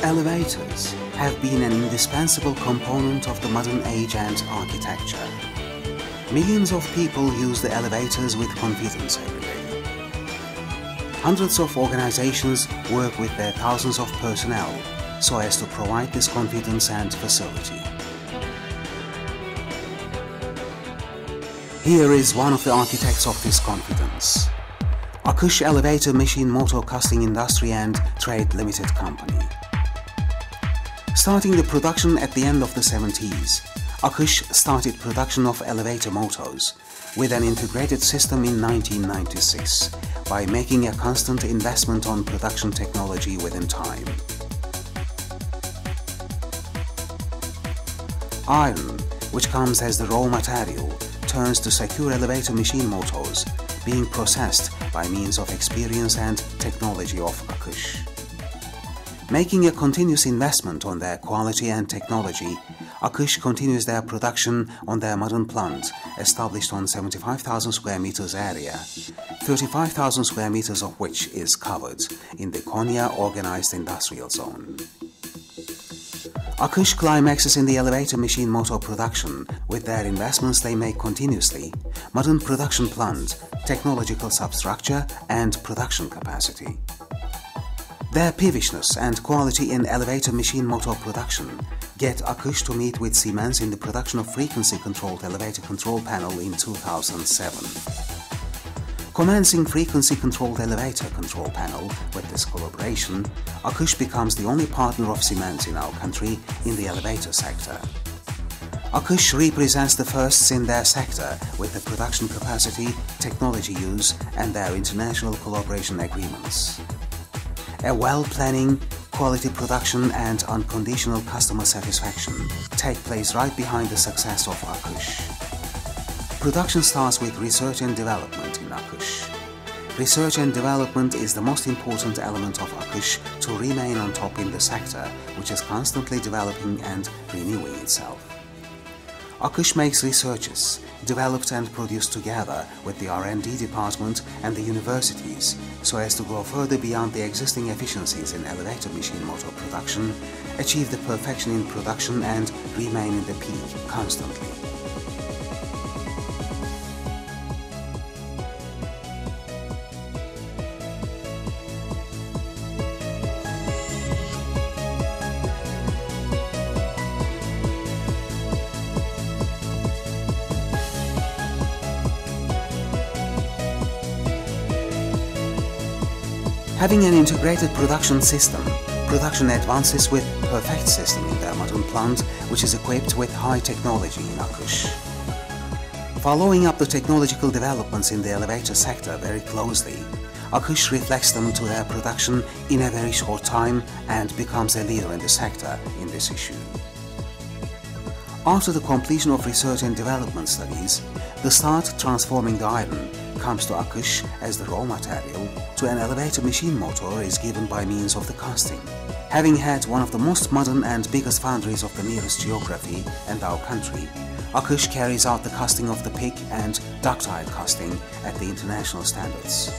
Elevators have been an indispensable component of the modern age and architecture. Millions of people use the elevators with confidence every day. Hundreds of organizations work with their thousands of personnel so as to provide this confidence and facility. Here is one of the architects of this confidence. Akış Elevator Machine Motor Casting Industry and Trade Limited Company. Starting the production at the end of the 70s, Akış started production of elevator motors with an integrated system in 1996 by making a constant investment on production technology within time. Iron, which comes as the raw material, turns to secure elevator machine motors being processed by means of experience and technology of Akış. Making a continuous investment on their quality and technology, Akış continues their production on their modern plant, established on 75,000 square meters area, 35,000 square meters of which is covered in the Konya Organized Industrial Zone. Akış climaxes in the elevator machine motor production with their investments they make continuously, modern production plant, technological substructure and production capacity. Their peevishness and quality in elevator machine motor production get Akış to meet with Siemens in the production of frequency-controlled elevator control panel in 2007. Commencing frequency-controlled elevator control panel with this collaboration, Akış becomes the only partner of Siemens in our country in the elevator sector. Akış represents the firsts in their sector with the production capacity, technology use and their international collaboration agreements. A well-planning, quality production and unconditional customer satisfaction take place right behind the success of Akış. Production starts with research and development in Akış. Research and development is the most important element of Akış to remain on top in the sector, which is constantly developing and renewing itself. Akış makes researches, developed and produced together with the R&D department and the universities, so as to go further beyond the existing efficiencies in elevator machine motor production, achieve the perfection in production and remain in the peak constantly. Having an integrated production system, production advances with perfect system in their modern plant, which is equipped with high technology in Akış. Following up the technological developments in the elevator sector very closely, Akış reflects them to their production in a very short time and becomes a leader in the sector in this issue. After the completion of research and development studies, the start transforming the iron comes to Akış as the raw material to an elevator machine motor is given by means of the casting. Having had one of the most modern and biggest foundries of the nearest geography and our country, Akış carries out the casting of the pig and ductile casting at the international standards.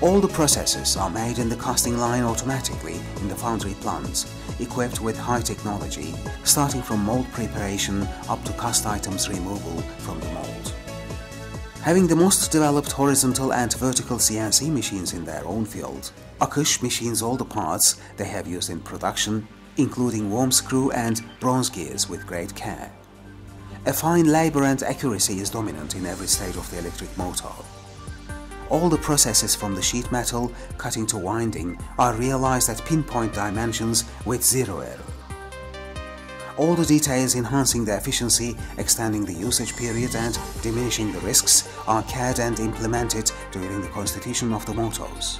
All the processes are made in the casting line automatically in the foundry plant, equipped with high technology, starting from mold preparation up to cast items removal from the mold. Having the most developed horizontal and vertical CNC machines in their own field, Akış machines all the parts they have used in production, including worm screw and bronze gears with great care. A fine labor and accuracy is dominant in every stage of the electric motor. All the processes from the sheet metal, cutting to winding, are realized at pinpoint dimensions with zero error. All the details enhancing the efficiency, extending the usage period and diminishing the risks are cared and implemented during the constitution of the motors.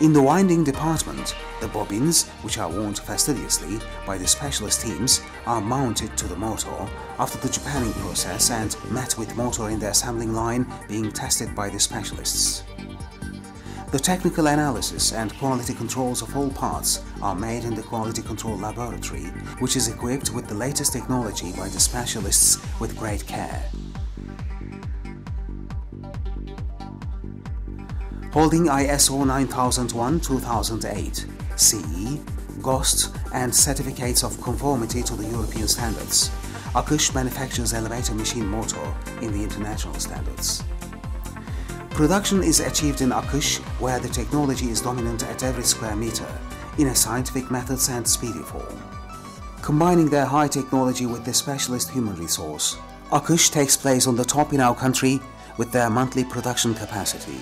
In the winding department, the bobbins, which are wound fastidiously by the specialist teams, are mounted to the motor after the japanning process and met with motor in the assembling line being tested by the specialists. The technical analysis and quality controls of all parts are made in the quality control laboratory, which is equipped with the latest technology by the specialists with great care. Holding ISO 9001-2008, CE, GOST and certificates of conformity to the European standards, Akış manufactures elevator machine motor in the international standards. Production is achieved in Akış, where the technology is dominant at every square meter, in a scientific methods and speedy form. Combining their high technology with the specialist human resource, Akış takes place on the top in our country with their monthly production capacity.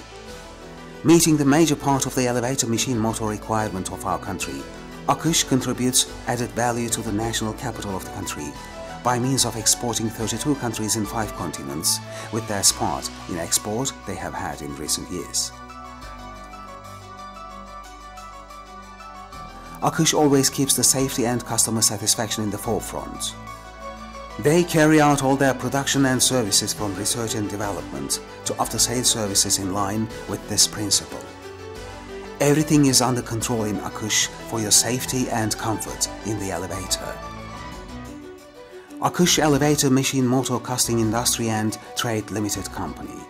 Meeting the major part of the elevator machine motor requirement of our country, Akış contributes added value to the national capital of the country by means of exporting 32 countries in 5 continents, with their part in export they have had in recent years. Akış always keeps the safety and customer satisfaction in the forefront. They carry out all their production and services from research and development to after-sales services in line with this principle. Everything is under control in Akış for your safety and comfort in the elevator. Akış Elevator Machine Motor Casting Industry and Trade Limited Company.